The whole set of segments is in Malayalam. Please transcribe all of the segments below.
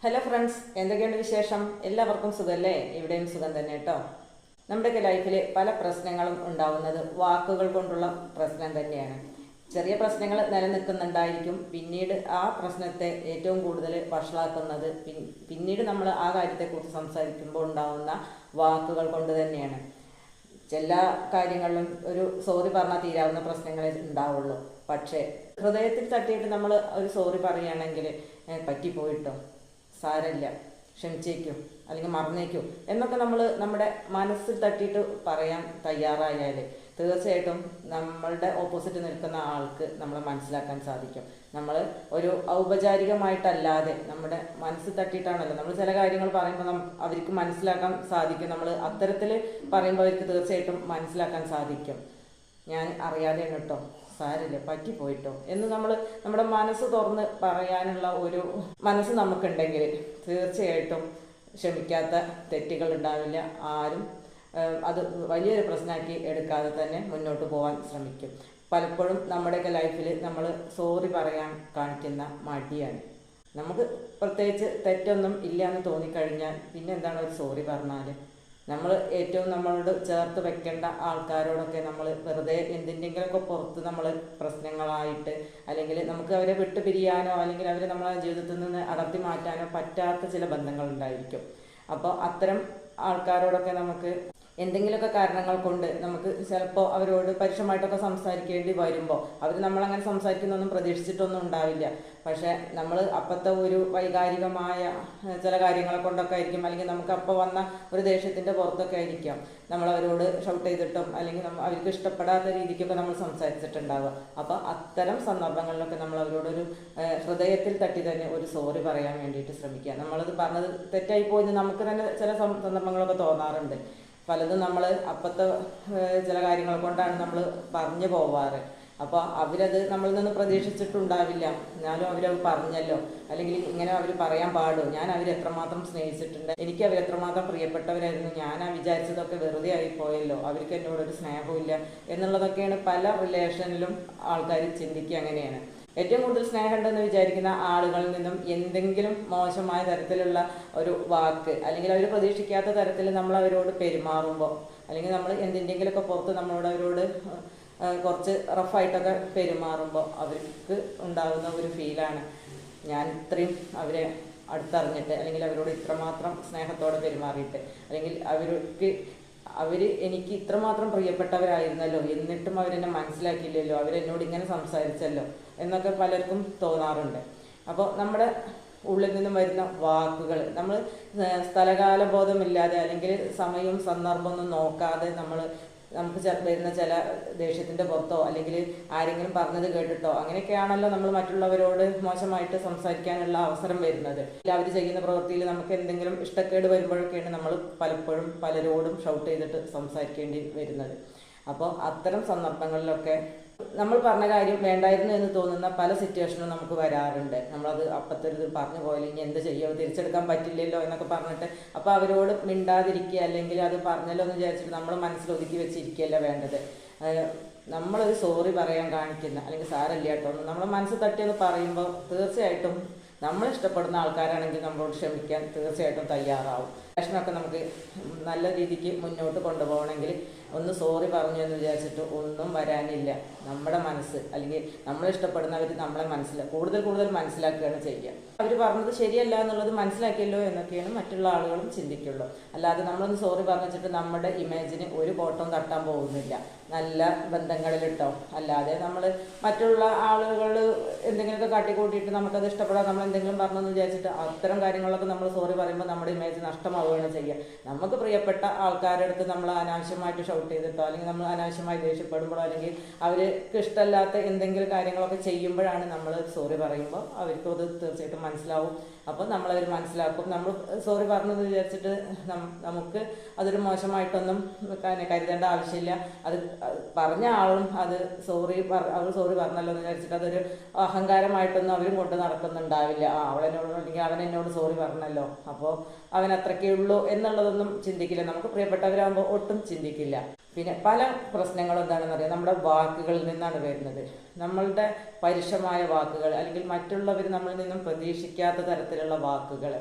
ഹലോ ഫ്രണ്ട്സ്, എന്തൊക്കെയുണ്ട് വിശേഷം? എല്ലാവർക്കും സുഖമല്ലേ? ഇവിടെയും സുഖം തന്നെ കേട്ടോ. നമ്മുടെയൊക്കെ ലൈഫിൽ പല പ്രശ്നങ്ങളും ഉണ്ടാവുന്നത് വാക്കുകൾ കൊണ്ടുള്ള പ്രശ്നം തന്നെയാണ്. ചെറിയ പ്രശ്നങ്ങൾ നിലനിൽക്കുന്നുണ്ടായിരിക്കും, പിന്നീട് ആ പ്രശ്നത്തെ ഏറ്റവും കൂടുതൽ വഷളാക്കുന്നത് പിന്നീട് നമ്മൾ ആ കാര്യത്തെക്കുറിച്ച് സംസാരിക്കുമ്പോൾ ഉണ്ടാവുന്ന വാക്കുകൾ കൊണ്ട് തന്നെയാണ്. എല്ലാ കാര്യങ്ങളിലും ഒരു സോറി പറഞ്ഞാൽ തീരാവുന്ന പ്രശ്നങ്ങളെ ഉണ്ടാവുള്ളൂ. പക്ഷേ ഹൃദയത്തിൽ തട്ടിയിട്ട് നമ്മൾ ഒരു സോറി പറയുകയാണെങ്കിൽ പറ്റിപ്പോയിട്ടോ, സാരമില്ല, ക്ഷമിച്ചേക്കും, അല്ലെങ്കിൽ മറന്നേക്കും എന്നൊക്കെ നമ്മൾ നമ്മുടെ മനസ്സിൽ തട്ടിയിട്ട് പറയാൻ തയ്യാറായാൽ തീർച്ചയായിട്ടും നമ്മളുടെ ഓപ്പോസിറ്റ് നിൽക്കുന്ന ആൾക്ക് നമ്മളെ മനസ്സിലാക്കാൻ സാധിക്കും. നമ്മൾ ഒരു ഔപചാരികമായിട്ടല്ലാതെ നമ്മുടെ മനസ്സിൽ തട്ടിയിട്ടാണല്ലോ നമ്മൾ ചില കാര്യങ്ങൾ പറയുമ്പോൾ അവർക്ക് മനസ്സിലാക്കാൻ സാധിക്കും. നമ്മൾ അത്തരത്തിൽ പറയുമ്പോൾ അവർക്ക് തീർച്ചയായിട്ടും മനസ്സിലാക്കാൻ സാധിക്കും. ഞാൻ അറിയാതെയാണ് കേട്ടോ, സാരില്ല, പറ്റിപ്പോയിട്ടോ എന്ന് നമ്മൾ നമ്മുടെ മനസ്സ് തുറന്ന് പറയാനുള്ള ഒരു മനസ്സ് നമുക്കുണ്ടെങ്കിൽ തീർച്ചയായിട്ടും ക്ഷമിക്കാത്ത തെറ്റുകൾ ഉണ്ടാവില്ല. ആരും അത് വലിയൊരു പ്രശ്നമാക്കി എടുക്കാതെ തന്നെ മുന്നോട്ട് പോകാൻ ശ്രമിക്കും. പലപ്പോഴും നമ്മുടെയൊക്കെ ലൈഫിൽ നമ്മൾ സോറി പറയാൻ കാണിക്കുന്ന മടിയാണ്. നമുക്ക് പ്രത്യേകിച്ച് തെറ്റൊന്നും ഇല്ല എന്ന് തോന്നിക്കഴിഞ്ഞാൽ പിന്നെ എന്താണ് ഒരു സോറി പറഞ്ഞാൽ? നമ്മൾ ഏറ്റവും നമ്മളോട് ചേർത്ത് വെക്കേണ്ട ആൾക്കാരോടൊക്കെ നമ്മൾ വെറുതെ എന്തിൻ്റെങ്കിലുമൊക്കെ പുറത്ത് നമ്മൾ പ്രശ്നങ്ങളായിട്ട് അല്ലെങ്കിൽ നമുക്ക് അവരെ വിട്ടുപിരിയാനോ അല്ലെങ്കിൽ അവരെ നമ്മളെ ജീവിതത്തിൽ നിന്ന് അടർത്തി മാറ്റാനോ പറ്റാത്ത ചില ബന്ധങ്ങളുണ്ടായിരിക്കും. അപ്പോൾ അത്തരം ആൾക്കാരോടൊക്കെ നമുക്ക് എന്തെങ്കിലുമൊക്കെ കാരണങ്ങൾ കൊണ്ട് നമുക്ക് ചിലപ്പോൾ അവരോട് പരുഷമായിട്ടൊക്കെ സംസാരിക്കേണ്ടി വരുമ്പോൾ അവർ നമ്മളങ്ങനെ സംസാരിക്കുന്നൊന്നും പ്രതീക്ഷിച്ചിട്ടൊന്നും ഉണ്ടാവില്ല. പക്ഷേ നമ്മൾ അപ്പോഴത്തെ ഒരു വൈകാരികമായ ചില കാര്യങ്ങളെ കൊണ്ടൊക്കെ ആയിരിക്കും, അല്ലെങ്കിൽ നമുക്ക് അപ്പോൾ വന്ന ഒരു ദേഷ്യത്തിൻ്റെ പുറത്തൊക്കെ ആയിരിക്കാം നമ്മളവരോട് ഷൗട്ട് ചെയ്തിട്ടും അല്ലെങ്കിൽ അവർക്ക് ഇഷ്ടപ്പെടാത്ത രീതിക്കൊക്കെ നമ്മൾ സംസാരിച്ചിട്ടുണ്ടാവുക. അപ്പോൾ അത്തരം സന്ദർഭങ്ങളിലൊക്കെ നമ്മൾ അവരോടൊരു ഹൃദയത്തിൽ തട്ടി തന്നെ ഒരു സോറി പറയാൻ വേണ്ടിയിട്ട് ശ്രമിക്കുക. നമ്മളത് പറഞ്ഞത് തെറ്റായി പോയെന്ന് നമുക്ക് തന്നെ ചില സന്ദർഭങ്ങളൊക്കെ തോന്നാറുണ്ട്. പലതും നമ്മൾ അപ്പോഴത്തെ ചില കാര്യങ്ങൾ കൊണ്ടാണ് നമ്മൾ പറഞ്ഞു പോവാറ്. അപ്പോൾ അവരത് നമ്മളിൽ നിന്ന് പ്രതീക്ഷിച്ചിട്ടുണ്ടാവില്ല, എന്നാലും അവരത് പറഞ്ഞല്ലോ, അല്ലെങ്കിൽ ഇങ്ങനെ അവർ പറയാൻ പാടും, ഞാൻ അവരെത്രമാത്രം സ്നേഹിച്ചിട്ടുണ്ട്, എനിക്ക് അവരെത്രമാത്രം പ്രിയപ്പെട്ടവരായിരുന്നു, ഞാൻ ആ വിചാരിച്ചതൊക്കെ വെറുതെ ആയിപ്പോയല്ലോ, അവർക്ക് എന്നോടൊരു സ്നേഹമില്ല എന്നുള്ളതൊക്കെയാണ് പല റിലേഷനിലും ആൾക്കാർ ചിന്തിക്കുക. അങ്ങനെയാണ് ഏറ്റവും കൂടുതൽ സ്നേഹമുണ്ടെന്ന് വിചാരിക്കുന്ന ആളുകളിൽ നിന്നും എന്തെങ്കിലും മോശമായ തരത്തിലുള്ള ഒരു വാക്ക് അല്ലെങ്കിൽ അവർ പ്രതീക്ഷിക്കാത്ത തരത്തിൽ നമ്മൾ അവരോട് പെരുമാറുമ്പോൾ അല്ലെങ്കിൽ നമ്മൾ എന്തിൻ്റെങ്കിലുമൊക്കെ പുറത്ത് അവരോട് കുറച്ച് റഫായിട്ടൊക്കെ പെരുമാറുമ്പോൾ അവർക്ക് ഉണ്ടാകുന്ന ഒരു ഫീലാണ്, ഞാൻ ഇത്രയും അവരെ അടുത്തറിഞ്ഞിട്ട് അല്ലെങ്കിൽ അവരോട് ഇത്രമാത്രം സ്നേഹത്തോടെ പെരുമാറിയിട്ട് അല്ലെങ്കിൽ അവർ എനിക്ക് ഇത്രമാത്രം പ്രിയപ്പെട്ടവരായിരുന്നല്ലോ, എന്നിട്ടും അവരെന്നെ മനസ്സിലാക്കിയില്ലല്ലോ, അവരെന്നോട് ഇങ്ങനെ സംസാരിച്ചല്ലോ എന്നൊക്കെ പലർക്കും തോന്നാറുണ്ട്. അപ്പോൾ നമ്മുടെ ഉള്ളിൽ നിന്നും വരുന്ന വാക്കുകൾ നമ്മൾ സ്ഥലകാല ബോധമില്ലാതെ അല്ലെങ്കിൽ സമയവും സന്ദർഭമൊന്നും നോക്കാതെ നമുക്ക് വരുന്ന ചില ദേഷ്യത്തിൻ്റെ പുറത്തോ അല്ലെങ്കിൽ ആരെങ്കിലും പറഞ്ഞത് കേട്ടിട്ടോ അങ്ങനെയൊക്കെയാണല്ലോ നമ്മൾ മറ്റുള്ളവരോട് മോശമായിട്ട് സംസാരിക്കാനുള്ള അവസരം വരുന്നത്. അവർ ചെയ്യുന്ന പ്രവൃത്തിയിൽ നമുക്ക് എന്തെങ്കിലും ഇഷ്ടക്കേട് വരുമ്പോഴൊക്കെയാണ് നമ്മൾ പലപ്പോഴും പലരോടും ഷൗട്ട് ചെയ്തിട്ട് സംസാരിക്കേണ്ടി വരുന്നത്. അപ്പോൾ അത്തരം സന്ദർഭങ്ങളിലൊക്കെ നമ്മൾ പറഞ്ഞ കാര്യം വേണ്ടായിരുന്നു എന്ന് തോന്നുന്ന പല സിറ്റുവേഷനും നമുക്ക് വരാറുണ്ട്. നമ്മളത് അപ്പത്തെ ഒരു പറഞ്ഞു പോയാലും ഇനി എന്ത് ചെയ്യുമോ, തിരിച്ചെടുക്കാൻ പറ്റില്ലല്ലോ എന്നൊക്കെ പറഞ്ഞിട്ട് അപ്പോൾ അവരോട് മിണ്ടാതിരിക്കുക അല്ലെങ്കിൽ അത് പറഞ്ഞല്ലോ എന്ന് വിചാരിച്ചിട്ട് നമ്മൾ മനസ്സിൽ ഒതുക്കി വെച്ചിരിക്കുകയല്ല വേണ്ടത്. നമ്മളൊരു സോറി പറയാൻ കാണിക്കുന്ന അല്ലെങ്കിൽ സാരമില്ല കേട്ടോ നമ്മളെ മനസ്സ് തട്ടിയെന്ന് പറയുമ്പോൾ തീർച്ചയായിട്ടും നമ്മൾ ഇഷ്ടപ്പെടുന്ന ആൾക്കാരാണെങ്കിൽ നമ്മളോട് ക്ഷമിക്കാൻ തീർച്ചയായിട്ടും തയ്യാറാവും. റിലേഷനൊക്കെ നമുക്ക് നല്ല രീതിക്ക് മുന്നോട്ട് കൊണ്ടുപോകണമെങ്കിൽ ഒന്ന് സോറി പറഞ്ഞു എന്ന് വിചാരിച്ചിട്ട് ഒന്നും വരാനില്ല. നമ്മുടെ മനസ്സ് അല്ലെങ്കിൽ നമ്മൾ ഇഷ്ടപ്പെടുന്നവർ നമ്മളെ കൂടുതൽ മനസ്സിലാക്കുകയാണ് ചെയ്യുക. അവർ പറഞ്ഞത് ശരിയല്ല എന്നുള്ളത് മനസ്സിലാക്കിയല്ലോ എന്നൊക്കെയാണ് മറ്റുള്ള ആളുകളും ചിന്തിക്കുള്ളൂ. അല്ലാതെ നമ്മളൊന്ന് സോറി പറഞ്ഞിട്ട് നമ്മുടെ ഇമേജിന് ഒരു കോട്ടം തട്ടാൻ പോകുന്നില്ല നല്ല ബന്ധങ്ങളിലിട്ടോ. അല്ലാതെ നമ്മൾ മറ്റുള്ള ആളുകൾ എന്തെങ്കിലുമൊക്കെ കാട്ടിക്കൂട്ടിയിട്ട് നമുക്കത് ഇഷ്ടപ്പെടാൻ നമ്മൾ എന്തെങ്കിലും പറഞ്ഞെന്ന് വിചാരിച്ചിട്ട് അത്തരം കാര്യങ്ങളൊക്കെ നമ്മൾ സോറി പറയുമ്പോൾ നമ്മുടെ ഇമേജ് നഷ്ടമാവുകയാണ് ചെയ്യുക. നമുക്ക് പ്രിയപ്പെട്ട ആൾക്കാരുടെ അടുത്ത് നമ്മൾ അനാവശ്യമായിട്ട് ഷൗട്ട് ചെയ്തിട്ടോ അല്ലെങ്കിൽ നമ്മൾ അനാവശ്യമായി ദേഷ്യപ്പെടുമ്പോഴോ അല്ലെങ്കിൽ അവർക്ക് ഇഷ്ടമല്ലാത്ത എന്തെങ്കിലും കാര്യങ്ങളൊക്കെ ചെയ്യുമ്പോഴാണ് നമ്മൾ സോറി പറയുമ്പോൾ അവർക്കും അത് തീർച്ചയായിട്ടും മനസ്സിലാവും. അപ്പോൾ നമ്മളവർ മനസ്സിലാക്കും. നമ്മൾ സോറി പറഞ്ഞെന്ന് വിചാരിച്ചിട്ട് നമുക്ക് അതൊരു മോശമായിട്ടൊന്നും കരുതേണ്ട ആവശ്യമില്ല. അത് പറഞ്ഞ ആളും അത് അവർ സോറി പറഞ്ഞല്ലോ എന്ന് വിചാരിച്ചിട്ട് അതൊരു അഹങ്കാരമായിട്ടൊന്നും അവരും കൊണ്ട് നടക്കുന്നുണ്ടാവില്ല. അവളെന്നോട് അല്ലെങ്കിൽ അവൻ എന്നോട് സോറി പറഞ്ഞല്ലോ അപ്പോൾ അവൻ അത്രയ്ക്കേ ഉള്ളൂ എന്നുള്ളതൊന്നും ചിന്തിക്കില്ല. നമുക്ക് പ്രിയപ്പെട്ടവരാകുമ്പോൾ ഒട്ടും ചിന്തിക്കില്ല. പിന്നെ പല പ്രശ്നങ്ങളും എന്താണെന്ന് അറിയാം, നമ്മുടെ വാക്കുകളിൽ നിന്നാണ് വരുന്നത്. നമ്മളുടെ പരുഷമായ വാക്കുകൾ, അല്ലെങ്കിൽ മറ്റുള്ളവർ നമ്മളിൽ നിന്നും പ്രതീക്ഷിക്കാത്ത തരത്തിലുള്ള വാക്കുകൾ.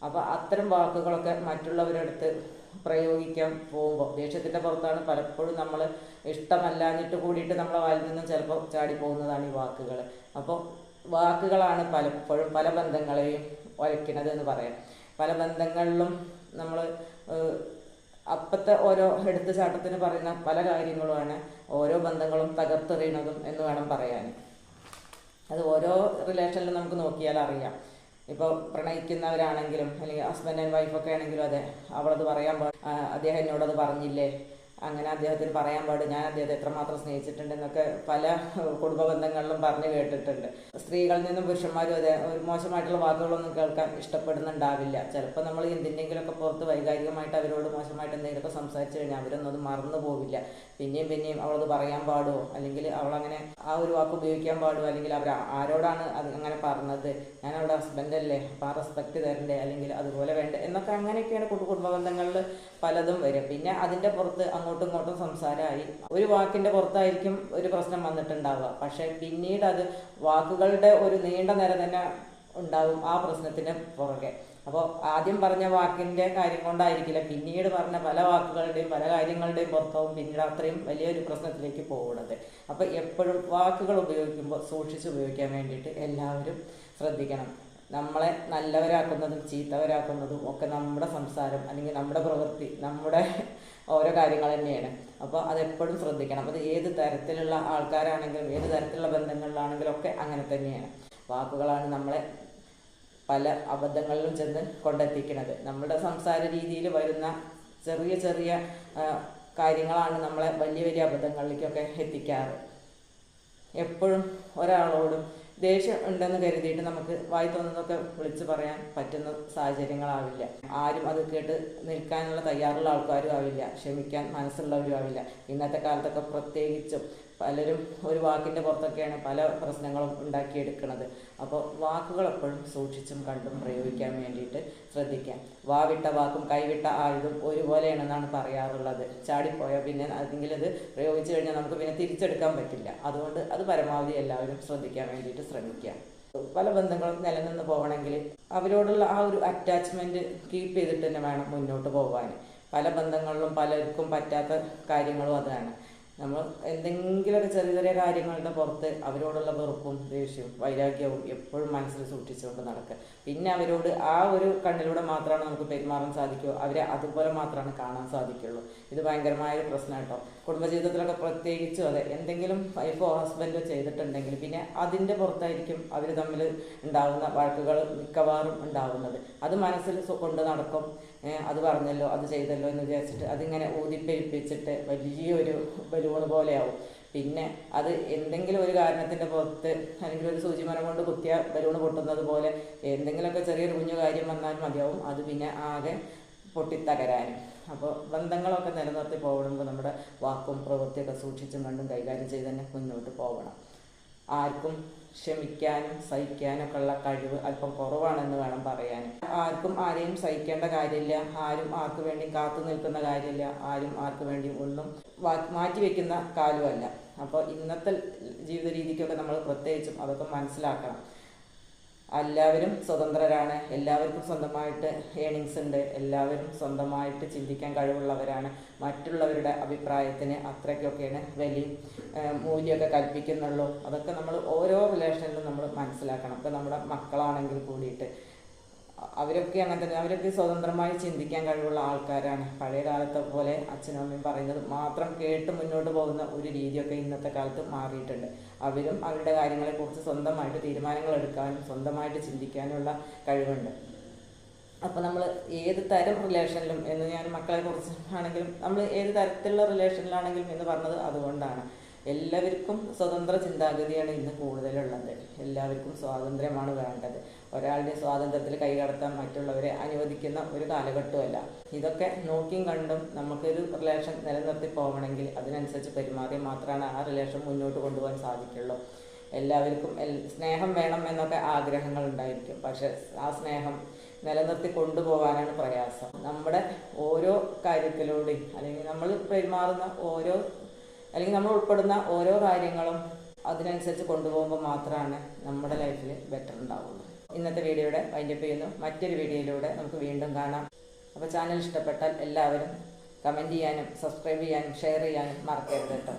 അപ്പോൾ അത്തരം വാക്കുകളൊക്കെ മറ്റുള്ളവരടുത്ത് പ്രയോഗിക്കാൻ പോകുമ്പോൾ ദേഷ്യത്തിൻ്റെ പുറത്താണ് പലപ്പോഴും നമ്മൾ ഇഷ്ടമല്ലാഞ്ഞിട്ട് കൂടിയിട്ട് നമ്മളെ വായിൽ നിന്നും ചിലപ്പോൾ ചാടി പോകുന്നതാണ് ഈ വാക്കുകൾ. അപ്പോൾ വാക്കുകളാണ് പലപ്പോഴും പല ബന്ധങ്ങളെയും വരയ്ക്കുന്നത് എന്ന് പറയാം. പല ബന്ധങ്ങളിലും നമ്മൾ അപ്പത്തെ ഓരോ എടുത്തുചാട്ടത്തിന് പറയുന്ന പല കാര്യങ്ങളുമാണ് ഓരോ ബന്ധങ്ങളും തകർത്തെറിയുന്നതും എന്ന് വേണം പറയാൻ. അത് ഓരോ റിലേഷനിലും നമുക്ക് നോക്കിയാൽ അറിയാം. ഇപ്പോൾ പ്രണയിക്കുന്നവരാണെങ്കിലും അല്ലെങ്കിൽ ഹസ്ബൻഡ് ആൻഡ് വൈഫൊക്കെ ആണെങ്കിലും അതെ, അവളത് പറയാൻ അദ്ദേഹം എന്നോടത് പറഞ്ഞില്ലേ, അങ്ങനെ അദ്ദേഹത്തിന് പറയാൻ പാടും, ഞാൻ അദ്ദേഹത്തെ എത്രമാത്രം സ്നേഹിച്ചിട്ടുണ്ട് എന്നൊക്കെ പല കുടുംബ ബന്ധങ്ങളിലും പറഞ്ഞു കേട്ടിട്ടുണ്ട്. സ്ത്രീകളിൽ നിന്നും പുരുഷന്മാരും അതെ, ഒരു മോശമായിട്ടുള്ള വാക്കുകളൊന്നും കേൾക്കാൻ ഇഷ്ടപ്പെടുന്നുണ്ടാവില്ല. ചിലപ്പോൾ നമ്മൾ എന്തിൻ്റെങ്കിലുമൊക്കെ പുറത്ത് വൈകാരികമായിട്ട് അവരോട് മോശമായിട്ട് എന്തെങ്കിലുമൊക്കെ സംസാരിച്ചു കഴിഞ്ഞാൽ അവരൊന്നും അത് മറന്നു പോവില്ല. പിന്നെയും അവളത് പറയാൻ പാടുമോ, അല്ലെങ്കിൽ അവളങ്ങനെ ആ ഒരു വാക്ക് ഉപയോഗിക്കാൻ പാടുമോ, അല്ലെങ്കിൽ അവർ ആരോടാണ് അത് അങ്ങനെ പറഞ്ഞത്, ഞാൻ അവളുടെ ഹസ്ബൻഡല്ലേ, അപ്പോൾ ആ റെസ്പെക്റ്റ് തരണ്ടേ, അല്ലെങ്കിൽ അതുപോലെ വേണ്ടേ എന്നൊക്കെ അങ്ങനെയൊക്കെയാണ് കുടുംബ ബന്ധങ്ങളിൽ പലതും വരും. പിന്നെ അതിൻ്റെ പുറത്ത് അങ്ങോട്ടും ഇങ്ങോട്ടും സംസാരമായി ഒരു വാക്കിൻ്റെ പുറത്തായിരിക്കും ഒരു പ്രശ്നം വന്നിട്ടുണ്ടാവുക. പക്ഷേ പിന്നീട് അത് വാക്കുകളുടെ ഒരു നീണ്ട നിര തന്നെ ഉണ്ടാവും ആ പ്രശ്നത്തിന് പുറകെ. അപ്പോൾ ആദ്യം പറഞ്ഞ വാക്കിൻ്റെ കാര്യം കൊണ്ടായിരിക്കില്ല പിന്നീട് പറഞ്ഞ പല വാക്കുകളുടെയും പല കാര്യങ്ങളുടെയും പുറത്താവും പിന്നീട് അത്രയും വലിയൊരു പ്രശ്നത്തിലേക്ക് പോകുന്നത്. അപ്പോൾ എപ്പോഴും വാക്കുകൾ ഉപയോഗിക്കുമ്പോൾ സൂക്ഷിച്ച് ഉപയോഗിക്കാൻ വേണ്ടിയിട്ട് എല്ലാവരും ശ്രദ്ധിക്കണം. നമ്മളെ നല്ലവരാക്കുന്നതും ചീത്തവരാക്കുന്നതും ഒക്കെ നമ്മുടെ സംസാരം അല്ലെങ്കിൽ നമ്മുടെ പ്രവൃത്തി, നമ്മുടെ ഓരോ കാര്യങ്ങൾ തന്നെയാണ്. അപ്പോൾ അതെപ്പോഴും ശ്രദ്ധിക്കണം. അത് ഏത് തരത്തിലുള്ള ആൾക്കാരാണെങ്കിലും ഏത് തരത്തിലുള്ള ബന്ധങ്ങളിലാണെങ്കിലും ഒക്കെ അങ്ങനെ തന്നെയാണ്. വാക്കുകളാണ് നമ്മളെ പല അബദ്ധങ്ങളിലും ചെന്ന് കൊണ്ടെത്തിക്കുന്നത്. നമ്മുടെ സംസാര രീതിയിൽ വരുന്ന ചെറിയ ചെറിയ കാര്യങ്ങളാണ് നമ്മളെ വലിയ വലിയ അബദ്ധങ്ങളിലേക്കൊക്കെ എത്തിക്കാറ്. എപ്പോഴും ഒരാളോടും ദേഷ്യം ഉണ്ടെന്ന് കരുതിയിട്ട് നമുക്ക് വായി തോന്നുന്നതൊക്കെ വിളിച്ച് പറയാൻ പറ്റുന്ന സാഹചര്യങ്ങളാവില്ല. ആരും അത് കേട്ട് നിൽക്കാനുള്ള തയ്യാറുള്ള ആൾക്കാരും ആവില്ല, ക്ഷമിക്കാൻ മനസ്സുള്ളവരും ആവില്ല. ഇന്നത്തെ കാലത്തൊക്കെ പ്രത്യേകിച്ചും പലരും ഒരു വാക്കിൻ്റെ പുറത്തൊക്കെയാണ് പല പ്രശ്നങ്ങളും ഉണ്ടാക്കിയെടുക്കുന്നത്. അപ്പോൾ വാക്കുകൾ എപ്പോഴും സൂക്ഷിച്ചും കണ്ടും പ്രയോഗിക്കാൻ വേണ്ടിയിട്ട് ശ്രദ്ധിക്കാം. വാവിട്ട വാക്കും കൈവിട്ട ആയുധം ഒരുപോലെയാണെന്നാണ് പറയാറുള്ളത്. ചാടിപ്പോയാൽ പിന്നെ അല്ലെങ്കിൽ അത് പ്രയോഗിച്ചു കഴിഞ്ഞാൽ നമുക്ക് പിന്നെ തിരിച്ചെടുക്കാൻ പറ്റില്ല. അതുകൊണ്ട് അത് പരമാവധി എല്ലാവരും ശ്രദ്ധിക്കാൻ വേണ്ടിയിട്ട് ശ്രമിക്കുക. പല ബന്ധങ്ങളും നിലനിന്ന് പോകണമെങ്കിൽ അവരോടുള്ള ആ ഒരു അറ്റാച്ച്മെൻറ്റ് കീപ്പ് ചെയ്തിട്ട് തന്നെ വേണം മുന്നോട്ട് പോകാൻ. പല ബന്ധങ്ങളിലും പലർക്കും പറ്റാത്ത കാര്യങ്ങളും അതാണ്. നമ്മൾ എന്തെങ്കിലുമൊക്കെ ചെറിയ ചെറിയ കാര്യങ്ങളുടെ പുറത്ത് അവരോടുള്ള വെറുപ്പും ദേഷ്യവും വൈരാഗ്യവും എപ്പോഴും മനസ്സിൽ സൂക്ഷിച്ചുകൊണ്ട് നടക്കുക. പിന്നെ അവരോട് ആ ഒരു കണ്ണിലൂടെ മാത്രമാണ് നമുക്ക് പെരുമാറാൻ സാധിക്കുമോ, അവരെ അതുപോലെ മാത്രമാണ് കാണാൻ സാധിക്കുള്ളൂ. ഇത് ഭയങ്കരമായൊരു പ്രശ്നം കേട്ടോ. കുടുംബജീവിതത്തിലൊക്കെ പ്രത്യേകിച്ചും അതെ, എന്തെങ്കിലും വൈഫോ ഹസ്ബൻഡോ ചെയ്തിട്ടുണ്ടെങ്കിൽ പിന്നെ അതിൻ്റെ പുറത്തായിരിക്കും അവർ തമ്മിൽ ഉണ്ടാകുന്ന വഴക്കുകൾ മിക്കവാറും ഉണ്ടാകുന്നത്. അത് മനസ്സിൽ കൊണ്ട് നടക്കും. അത് പറഞ്ഞല്ലോ അത് ചെയ്തല്ലോ എന്ന് വിചാരിച്ചിട്ട് അതിങ്ങനെ ഊതിപ്പെരിപ്പിച്ചിട്ട് വലിയൊരു ബലൂൺ പോലെയാവും. പിന്നെ അത് എന്തെങ്കിലും ഒരു കാരണത്തിൻ്റെ പുറത്ത് അല്ലെങ്കിൽ ഒരു സൂചിമരം കൊണ്ട് കുത്തിയ ബലൂൺ പൊട്ടുന്നത് പോലെ എന്തെങ്കിലുമൊക്കെ ചെറിയൊരു കുഞ്ഞു കാര്യം വന്നാൽ മതിയാവും അത് പിന്നെ ആകെ പൊട്ടിത്തകരാനും. അപ്പോൾ ബന്ധങ്ങളൊക്കെ നിലനിർത്തി പോകണമെങ്കിൽ നമ്മുടെ വാക്കും പ്രവൃത്തിയൊക്കെ സൂക്ഷിച്ചും കണ്ടും കൈകാര്യം ചെയ്ത് തന്നെ മുന്നോട്ട് പോകണം. ആർക്കും ക്ഷമിക്കാനും സഹിക്കാനൊക്കെ ഉള്ള കഴിവ് അല്പം കുറവാണെന്ന് വേണം പറയാൻ. ആർക്കും ആരെയും സഹിക്കേണ്ട കാര്യമില്ല, ആരും ആർക്ക് വേണ്ടി കാത്തു നിൽക്കുന്ന കാര്യമില്ല, ആരും ആർക്ക് വേണ്ടിയും ഒന്നും മാറ്റിവെക്കുന്ന കാലമല്ല. അപ്പോൾ ഇന്നത്തെ ജീവിത രീതിക്കൊക്കെ നമ്മൾ പ്രത്യേകിച്ചും അതൊക്കെ മനസ്സിലാക്കണം. എല്ലാവരും സ്വതന്ത്രരാണ്, എല്ലാവർക്കും സ്വന്തമായിട്ട് ഏണിങ്സ് ഉണ്ട്, എല്ലാവരും സ്വന്തമായിട്ട് ചിന്തിക്കാൻ കഴിവുള്ളവരാണ്. മറ്റുള്ളവരുടെ അഭിപ്രായത്തിന് അത്രയ്ക്കൊക്കെയാണ് വലിയ മൂല്യമൊക്കെ കൽപ്പിക്കുന്നുള്ളൂ. അതൊക്കെ നമ്മൾ ഓരോ റിലേഷനിലും നമ്മൾ മനസ്സിലാക്കണം. ഇപ്പോൾ നമ്മുടെ മക്കളാണെങ്കിൽ കൂടിയിട്ട് അവരൊക്കെ അങ്ങനെ തന്നെ, അവരൊക്കെ സ്വതന്ത്രമായി ചിന്തിക്കാൻ കഴിവുള്ള ആൾക്കാരാണ്. പഴയ കാലത്തെ പോലെ അച്ഛനും അമ്മയും പറയുന്നത് മാത്രം കേട്ട് മുന്നോട്ട് പോകുന്ന ഒരു രീതിയൊക്കെ ഇന്നത്തെ കാലത്ത് മാറിയിട്ടുണ്ട്. അവരും അവരുടെ കാര്യങ്ങളെക്കുറിച്ച് സ്വന്തമായിട്ട് തീരുമാനങ്ങൾ എടുക്കാനും സ്വന്തമായിട്ട് ചിന്തിക്കാനുള്ള കഴിവുണ്ട്. അപ്പോൾ നമ്മൾ ഏത് തരം റിലേഷനിലും എന്ന് ഞാൻ മക്കളെ കുറിച്ച് ആണെങ്കിലും നമ്മൾ ഏത് തരത്തിലുള്ള റിലേഷനിലാണെങ്കിലും എന്ന് പറഞ്ഞത് അതുകൊണ്ടാണ്. എല്ലാവർക്കും സ്വതന്ത്ര ചിന്താഗതിയാണ് ഇന്ന് കൂടുതലുള്ളത്. എല്ലാവർക്കും സ്വാതന്ത്ര്യമാണ് വേണ്ടത്. ഒരാളുടെ സ്വാതന്ത്ര്യത്തിൽ കൈകടത്താൻ മറ്റുള്ളവരെ അനുവദിക്കുന്ന ഒരു കാലഘട്ടമല്ല. ഇതൊക്കെ നോക്കിയും കണ്ടും നമുക്കൊരു റിലേഷൻ നിലനിർത്തി പോകണമെങ്കിൽ അതിനനുസരിച്ച് പെരുമാറിയാൽ മാത്രമാണ് ആ റിലേഷൻ മുന്നോട്ട് കൊണ്ടുപോകാൻ സാധിക്കുള്ളൂ. എല്ലാവർക്കും സ്നേഹം വേണം എന്നൊക്കെ ആഗ്രഹങ്ങൾ ഉണ്ടായിരിക്കും. പക്ഷെ ആ സ്നേഹം നിലനിർത്തി കൊണ്ടുപോകാനാണ് പ്രയാസം. നമ്മുടെ ഓരോ കാര്യത്തിലൂടെയും അല്ലെങ്കിൽ നമ്മൾ പെരുമാറുന്ന അല്ലെങ്കിൽ നമ്മൾ ഉൾപ്പെടുന്ന ഓരോ കാര്യങ്ങളും അതിനനുസരിച്ച് കൊണ്ടുപോകുമ്പോൾ മാത്രമാണ് നമ്മുടെ ലൈഫിൽ ബെറ്റർ ഉണ്ടാവുള്ളൂ. ഇന്നത്തെ വീഡിയോയുടെ വൈൻഡപ്പ് ചെയ്യുന്നു. മറ്റൊരു വീഡിയോയിലൂടെ നമുക്ക് വീണ്ടും കാണാം. അപ്പോൾ ചാനൽ ഇഷ്ടപ്പെട്ടാൽ എല്ലാവരും കമൻറ്റ് ചെയ്യാനും സബ്സ്ക്രൈബ് ചെയ്യാനും ഷെയർ ചെയ്യാനും മറക്കരുത് കേട്ടോ.